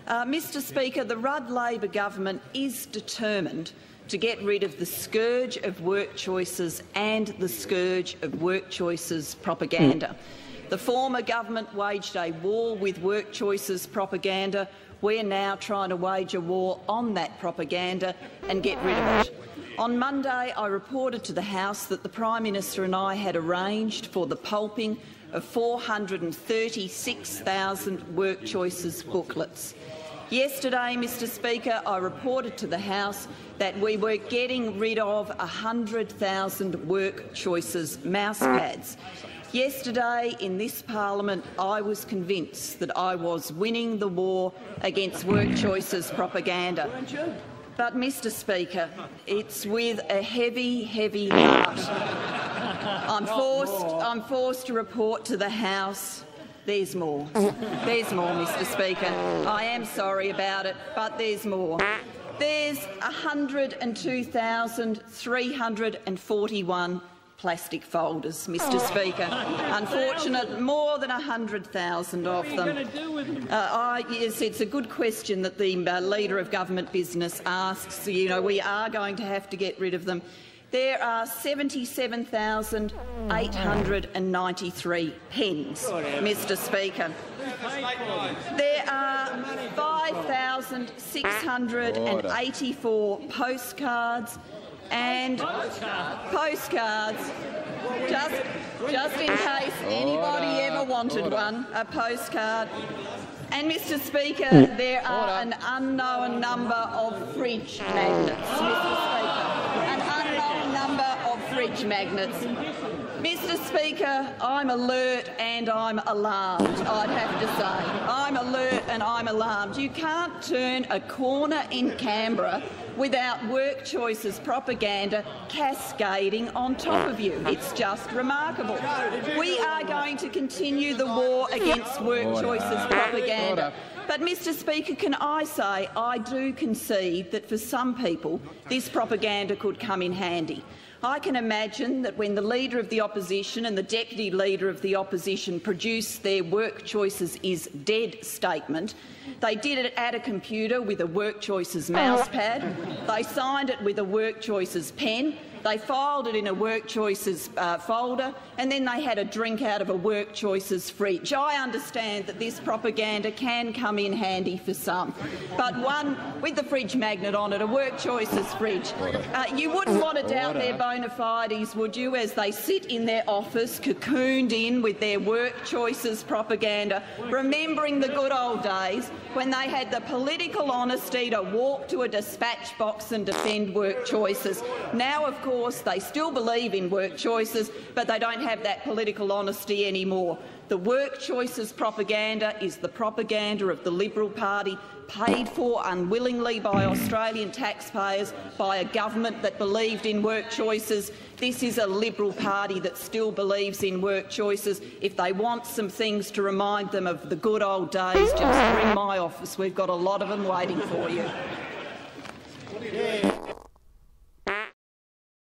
Mr Speaker, the Rudd Labor government is determined to get rid of the scourge of work choices and the scourge of work choices propaganda. The former government waged a war with work choices propaganda. We're now trying to wage a war on that propaganda and get rid of it. On Monday, I reported to the House that the Prime Minister and I had arranged for the pulping of 436,000 work choices booklets. Yesterday, Mr Speaker, I reported to the House that we were getting rid of 100,000 work choices mouse pads. Yesterday in this parliament, I was convinced that I was winning the war against work choices propaganda. But, Mr Speaker, it's with a heavy, heavy heart I'm forced to report to the House there's more. There's more, Mr Speaker. I am sorry about it, but there's more. There's 102,341 plastic folders, Mr Speaker. Unfortunately, more than 100,000 of them. Yes, it's a good question that the Leader of Government Business asks. You know, we are going to have to get rid of them. There are 77,893 pens, Mr Speaker. There are 5,684 postcards and just in case anybody ever wanted one, a postcard. And, Mr Speaker, there are an unknown number of fridge magnets, Mr Speaker. An unknown number of fridge magnets. Mr Speaker, I'm alert and I'm alarmed, I'd have to say. I'm alert and I'm alarmed. You can't turn a corner in Canberra without work choices propaganda cascading on top of you. It's just remarkable. We are going to continue the war against work choices propaganda. But, Mr Speaker, can I say I do concede that for some people this propaganda could come in handy. I can imagine that when the Leader of the Opposition and the Deputy Leader of the Opposition produced their work choices is dead statement, they did it at a computer with a work choices mousepad, they signed it with a work choices pen, they filed it in a work choices folder, and then they had a drink out of a work choices fridge. I understand that this propaganda can come in handy for some, but one with the fridge magnet on it, a work choices fridge. You wouldn't want to doubt their bona fides, would you, as they sit in their office cocooned in with their work choices propaganda, remembering the good old days when they had the political honesty to walk to a dispatch box and defend work choices. Now, of course, they still believe in work choices, but they don't have that political honesty anymore. The work choices propaganda is the propaganda of the Liberal Party, paid for unwillingly by Australian taxpayers, by a government that believed in work choices. This is a Liberal Party that still believes in work choices. If they want some things to remind them of the good old days, just ring my office. We've got a lot of them waiting for you.